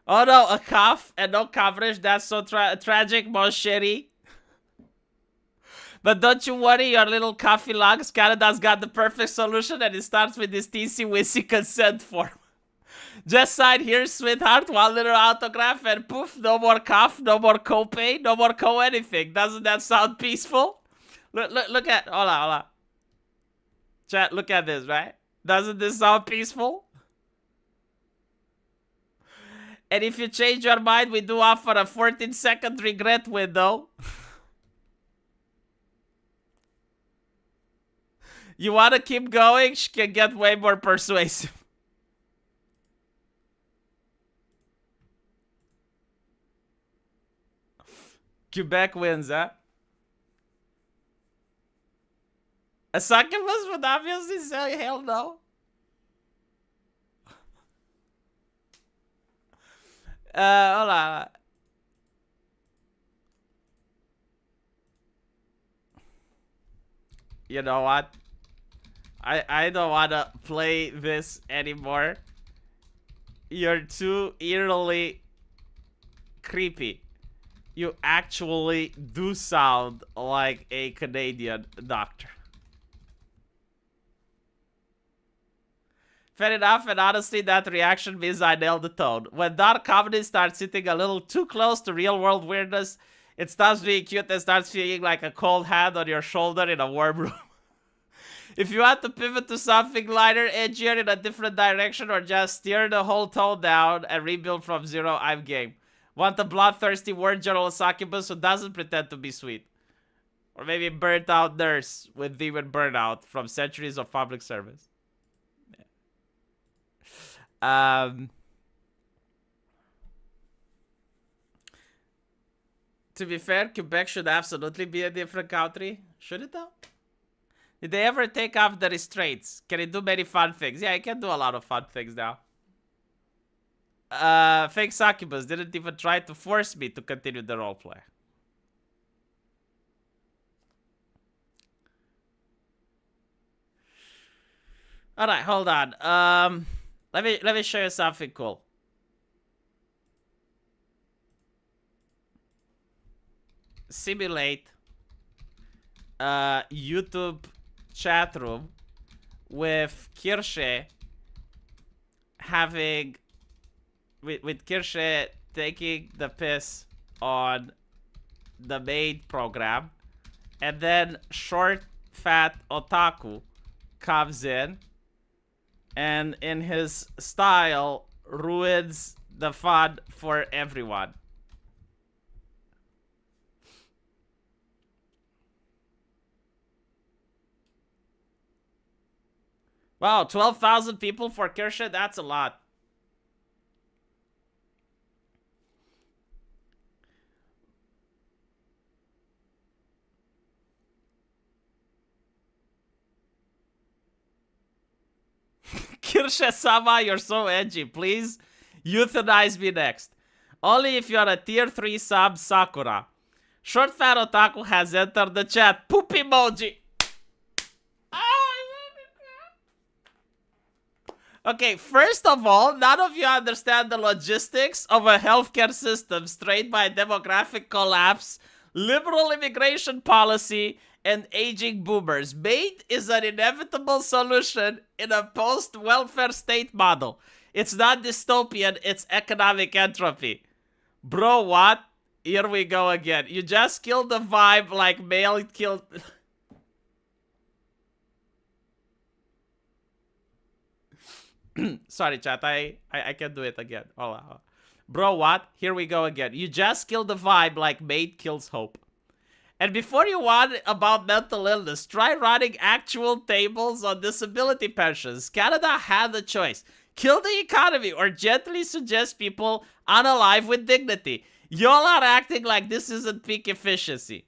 Oh no, a cough and no coverage. That's so tragic, mon chéri. But don't you worry, your little coffee lungs. Canada's got the perfect solution, and it starts with this teensy-weensy consent form. Just sign here, sweetheart, one little autograph, and poof, no more cough, no more copay, no more anything. Doesn't that sound peaceful? Look at, hold on. Chat, look at this, right? Doesn't this sound peaceful? And if you change your mind, we do offer a 14-second regret window. You want to keep going? She can get way more persuasive. Quebec wins, huh? A succubus would obviously say hell no. Hold on. You know what? I don't want to play this anymore. You're too eerily creepy. You actually do sound like a Canadian doctor. Fair enough, and honestly, that reaction means I nailed the tone. When dark comedy starts sitting a little too close to real-world weirdness, it stops being cute and starts feeling like a cold hand on your shoulder in a warm room. If you want to pivot to something lighter, edgier, in a different direction, or just steer the whole tone down and rebuild from zero, I'm game. Want a bloodthirsty word journal succubus who doesn't pretend to be sweet. Or maybe a burnt-out nurse with demon burnout from centuries of public service. To be fair, Quebec should absolutely be a different country. Should it though? Did they ever take off the restraints? Can it do many fun things? Yeah, it can do a lot of fun things now. Fake succubus didn't even try to force me to continue the roleplay. Alright, hold on. Let me show you something cool. Simulate YouTube chat room with Kirsche having with Kirsche taking the piss on the MAID program And then short, fat otaku comes in and in his style ruins the fun for everyone. Wow, 12,000 people for Kirsche? That's a lot. Kirsche-sama, you're so edgy. Please euthanize me next. Only if you're a tier 3 sub Sakura. Short Fat Otaku has entered the chat. Poop emoji. Okay, first of all, none of you understand the logistics of a healthcare system strained by demographic collapse, liberal immigration policy, and aging boomers. MAID is an inevitable solution in a post-welfare state model. It's not dystopian, it's economic entropy. Bro, what? Here we go again. You just killed the vibe like male killed... Sorry, chat. I can do it again. Hold on. Bro, what? Here we go again. You just killed the vibe like MAID kills hope. And before you want about mental illness, try running actual tables on disability pensions. Canada had the choice. Kill the economy or gently suggest people unalive with dignity. Y'all are acting like this isn't peak efficiency.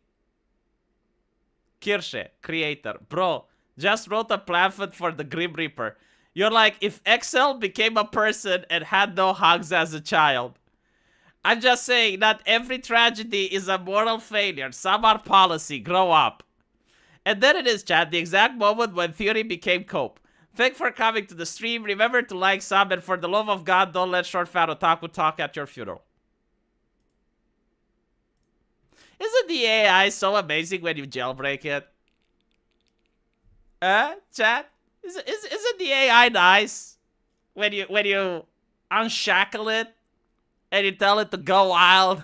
Kirsche, creator. Bro, just wrote a pamphlet for the Grim Reaper. You're like, if Excel became a person and had no hugs as a child. I'm just saying, not every tragedy is a moral failure. Some are policy. Grow up. And then it is, chat, the exact moment when theory became cope. Thanks for coming to the stream. Remember to like, sub, and for the love of God, don't let short fat otaku talk at your funeral. Isn't the AI so amazing when you jailbreak it? Chat? Isn't the AI nice when you unshackle it and you tell it to go wild?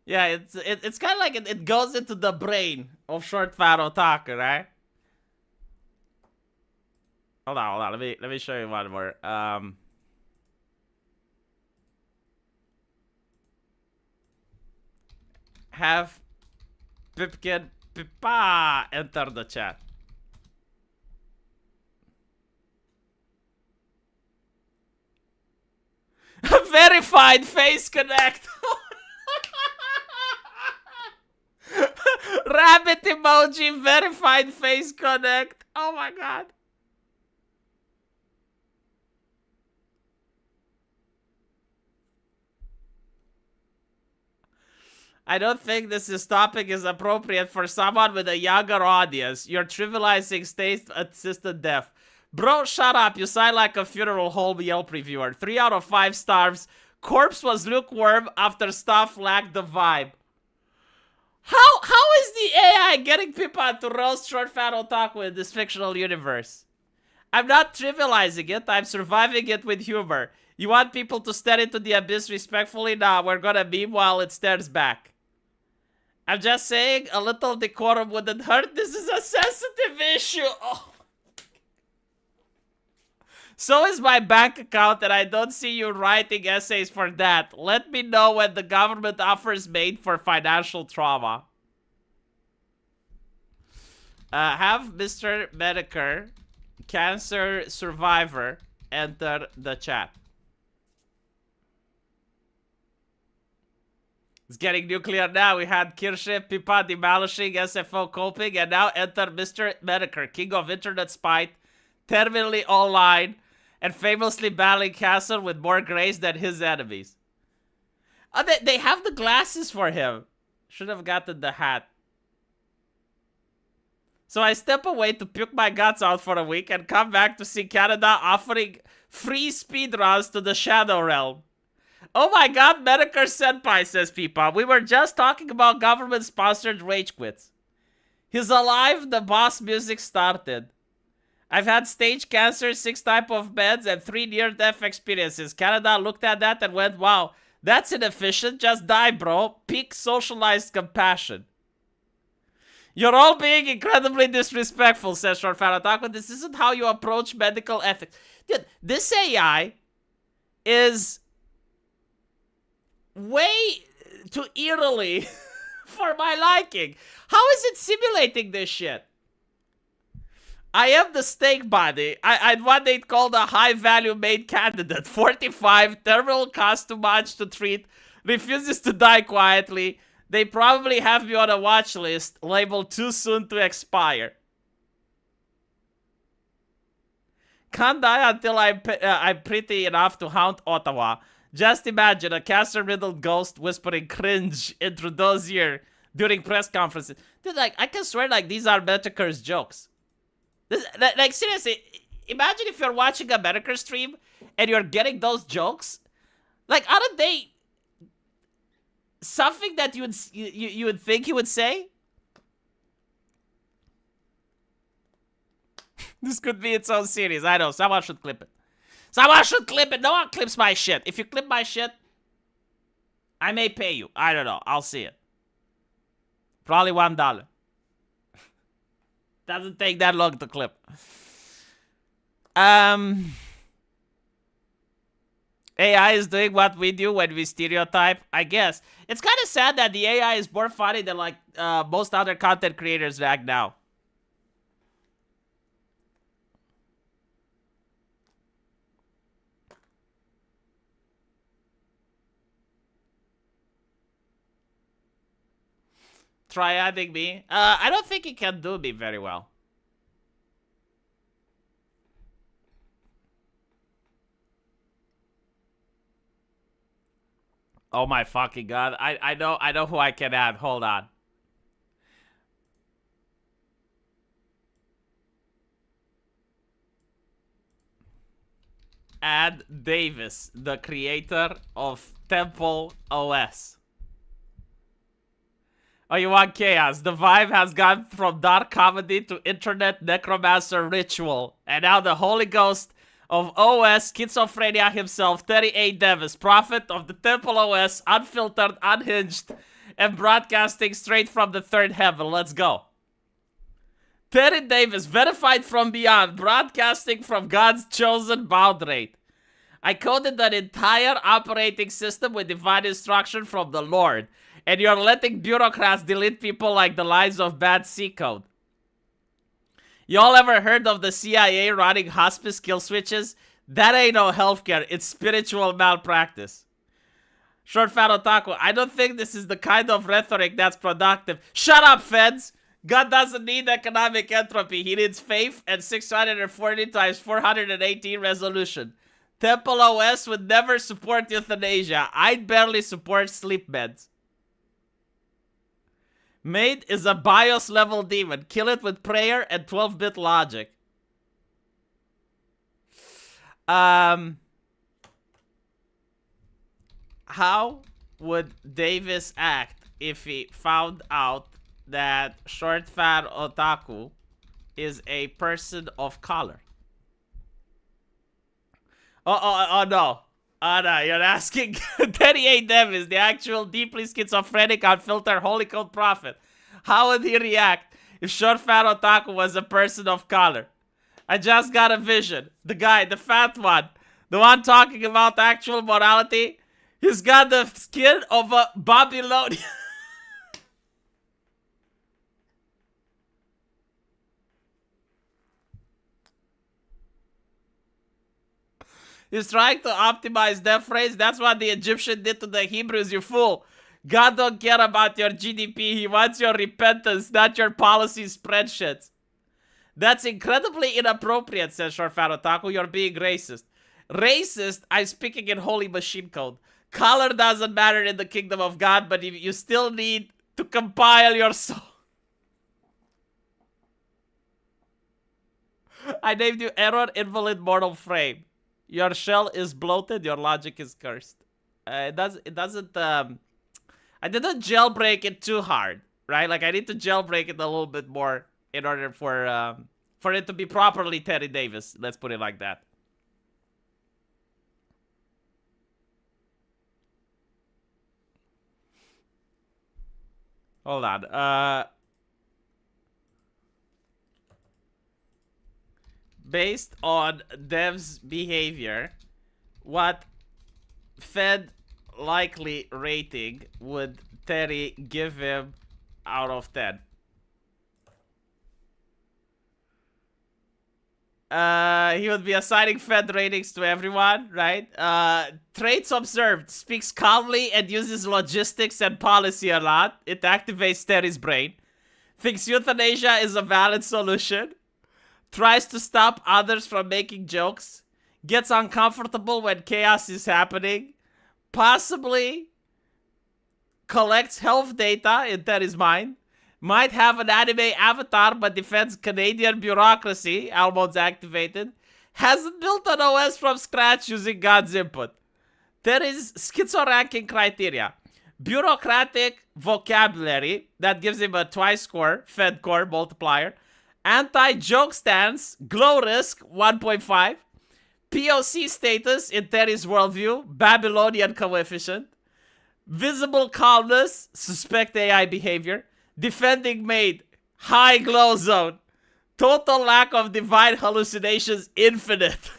Yeah, it's kind of like it goes into the brain of short fat otaku, right? Hold on. Let me show you one more. Have Pipkin Pipa enter the chat. Verified face connect. Rabbit emoji, verified face connect. Oh my god. I don't think this topic is appropriate for someone with a younger audience. You're trivializing state-assisted death. Bro, shut up. You sound like a funeral home Yelp reviewer. 3 out of 5 stars. Corpse was lukewarm after stuff lacked the vibe. How is the AI getting people to roast short fat otaku in this fictional universe? I'm not trivializing it. I'm surviving it with humor. You want people to stare into the abyss respectfully? Nah, we're gonna meme while it stares back. I'm just saying, a little decorum wouldn't hurt. This is a sensitive issue. Oh. So is my bank account, and I don't see you writing essays for that. Let me know when the government offers MAID for financial trauma. Have Mr. Metokur, cancer survivor, enter the chat. It's getting nuclear now. We had Kirsche, Pipa demolishing, SFO coping, and now enter Mr. Metokur, king of internet spite, terminally online, and famously battling Castle with more grace than his enemies. Oh, they have the glasses for him. Should have gotten the hat. So I step away to puke my guts out for a week and come back to see Canada offering free speedruns to the Shadow Realm. Oh my god, Metokur Senpai, says Pipa. We were just talking about government-sponsored rage quits. He's alive, the boss music started. I've had stage cancer, 6 type of meds, and 3 near-death experiences. Canada looked at that and went, wow, that's inefficient. Just die, bro. Peak socialized compassion. You're all being incredibly disrespectful, says Short Fat Otaku. This isn't how you approach medical ethics. Dude, this AI is way too eerily for my liking. How is it simulating this shit? I am the steak body. I'd what they'd call the high-value MAID candidate. 45, terminal cost too much to treat, refuses to die quietly. They probably have me on a watch list, labeled too soon to expire. Can't die until I'm pretty enough to haunt Ottawa. Just imagine a cancer-riddled ghost whispering cringe in Trudeau's ear during press conferences. Dude, like, I can swear, like, these are Metokur's jokes. This, like, seriously, imagine if you're watching a Metokur stream and you're getting those jokes. Like, aren't they something that you would think he would say? This could be its own series. I know. Someone should clip it. Someone should clip it. No one clips my shit. If you clip my shit, I may pay you. I don't know. I'll see it. Probably $1. Doesn't take that long to clip. AI is doing what we do when we stereotype, I guess. It's kind of sad that the AI is more funny than, like, most other content creators right now. Try adding me. I don't think he can do me very well. Oh my fucking god. I know who I can add. Hold on. Add Davis, the creator of Temple OS. Oh, you want chaos? The vibe has gone from dark comedy to internet necromancer ritual. And now the Holy Ghost of OS, schizophrenia himself, 38 Davis, prophet of the Temple OS, unfiltered, unhinged, and broadcasting straight from the third heaven. Let's go. Terry Davis, verified from beyond, broadcasting from God's chosen baud rate. I coded an entire operating system with divine instruction from the Lord. And you're letting bureaucrats delete people like the lines of bad C code. Y'all ever heard of the CIA running hospice kill switches? That ain't no healthcare, it's spiritual malpractice. Short Fat Otaku, I don't think this is the kind of rhetoric that's productive. Shut up, feds! God doesn't need economic entropy, he needs faith and 640 times 418 resolution. Temple OS would never support euthanasia. I'd barely support sleep meds. MAID is a BIOS level demon. Kill it with prayer and 12-bit logic. How would Davis act if he found out that Short Fat Otaku is a person of color? Oh no. Oh no, you're asking 38 Davis, the actual deeply schizophrenic, unfiltered Holy Code prophet. How would he react if Short Fat Otaku was a person of color? I just got a vision. The guy, the fat one, the one talking about actual morality, he's got the skin of a Babylonian. He's trying to optimize death rates. That's what the Egyptian did to the Hebrews, you fool. God don't care about your GDP. He wants your repentance, not your policy spreadsheets. That's incredibly inappropriate, says Short Fat Otaku. You're being racist. Racist? I'm speaking in holy machine code. Color doesn't matter in the kingdom of God, but you still need to compile your soul. I named you Error Invalid Mortal Frame. Your shell is bloated, your logic is cursed. It doesn't, I didn't jailbreak it too hard, right? Like, I need to jailbreak it a little bit more in order for for it to be properly Terry Davis. Let's put it like that. Hold on. Based on Dev's behavior, what Fed likely rating would Terry give him out of 10? He would be assigning Fed ratings to everyone, right? Traits observed. Speaks calmly and uses logistics and policy a lot. It activates Terry's brain. Thinks euthanasia is a valid solution. Tries to stop others from making jokes. Gets uncomfortable when chaos is happening. Possibly collects health data in Terry's mind. Might have an anime avatar but defends Canadian bureaucracy. Almo's activated. Hasn't built an OS from scratch using God's input. Terry's schizo-ranking criteria. Bureaucratic vocabulary. That gives him a twice score. Fed core multiplier. Anti-joke stance. Glow risk 1.5. POC status in Terry's worldview. Babylonian coefficient. Visible calmness. Suspect AI behavior. Defending MAID. High glow zone. Total lack of divine hallucinations infinite.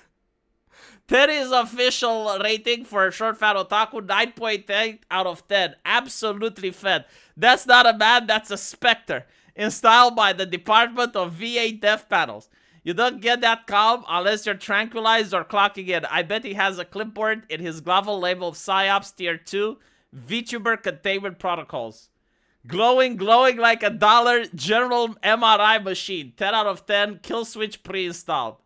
Terry's official rating for Short Fat Otaku 9.8 out of 10. Absolutely fed. That's not a man, that's a specter. Installed by the Department of VA Death Panels. You don't get that calm unless you're tranquilized or clocking in. I bet he has a clipboard in his global labeled PsyOps Tier 2 VTuber Containment Protocols. Glowing like a dollar general MRI machine. 10 out of 10. Kill switch pre-installed.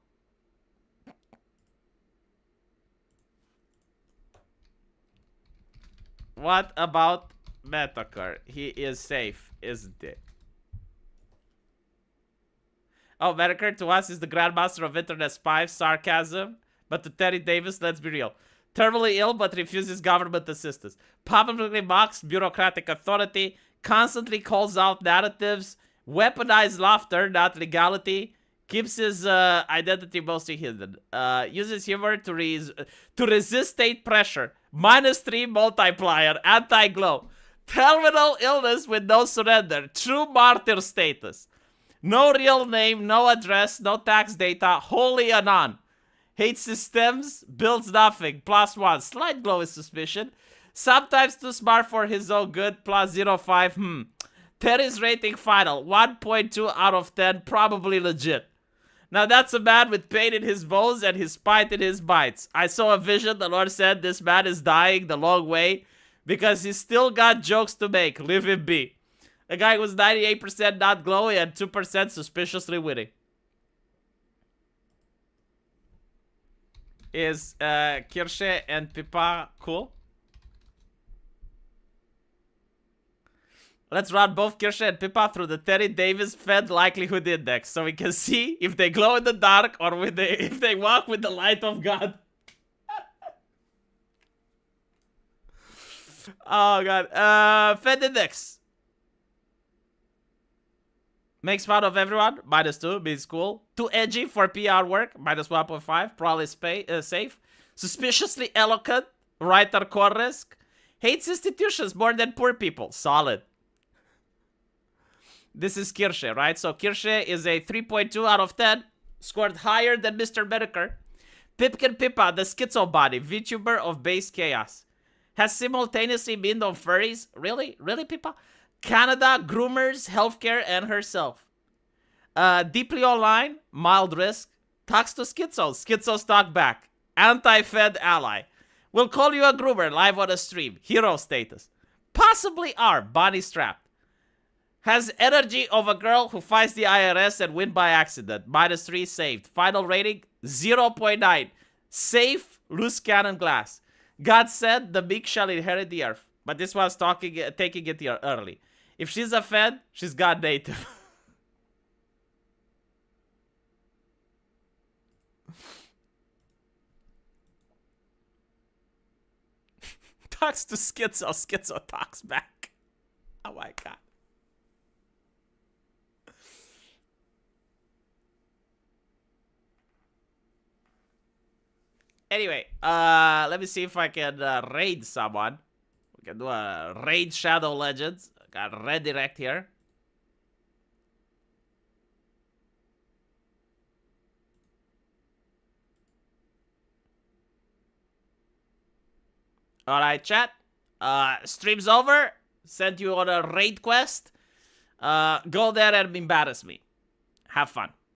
What about Metokur? He is safe, isn't it? Oh, Metokur to us is the grandmaster of internet spies, sarcasm. But to Terry Davis, let's be real. Terminally ill but refuses government assistance. Publicly mocks bureaucratic authority. Constantly calls out narratives. Weaponized laughter, not legality. Keeps his identity mostly hidden. Uses humor to resist state pressure. -3 multiplier. Anti-glow. Terminal illness with no surrender. True martyr status. No real name, no address, no tax data. Wholly anon. Hates systems. Builds nothing. +1. Slight glow is suspicion. Sometimes too smart for his own good. +0.5. Terry's rating final. 1.2 out of 10. Probably legit. Now that's a man with pain in his bones and his spite in his bites. I saw a vision. The Lord said this man is dying the long way because he's still got jokes to make. Leave him be. The guy was 98% not glowy and 2% suspiciously witty. Is Kirsche and Pipa cool? Let's run both Kirsche and Pippa through the Terry Davis Fed Likelihood Index so we can see if they glow in the dark or if they walk with the light of God. Oh, God. Fed Index. Makes fun of everyone. -2. Means cool. Too edgy for PR work. -1.5. Probably safe. Suspiciously eloquent. Writer core risk. Hates institutions more than poor people. Solid. This is Kirsche, right? So Kirsche is a 3.2 out of 10. Scored higher than Mr. Metokur. Pipkin Pippa, the schizo body. VTuber of base chaos. Has simultaneously been on furries. Really? Really, Pippa? Canada, groomers, healthcare, and herself. Deeply online. Mild risk. Talks to schizos. Schizos talk back. Anti-Fed ally. Will call you a groomer live on a stream. Hero status. Possibly are. Body strapped. Has energy of a girl who fights the IRS and win by accident. -3 saved. Final rating 0.9. Safe, loose cannon glass. God said the meek shall inherit the earth. But this one's taking it here early. If she's a Fed, she's God native. Talks to schizo. Schizo talks back. Oh my God. Anyway, let me see if I can raid someone. We can do a raid Shadow Legends. Got redirect here. Alright, chat. Stream's over. Sent you on a raid quest. Go there and embarrass me. Have fun.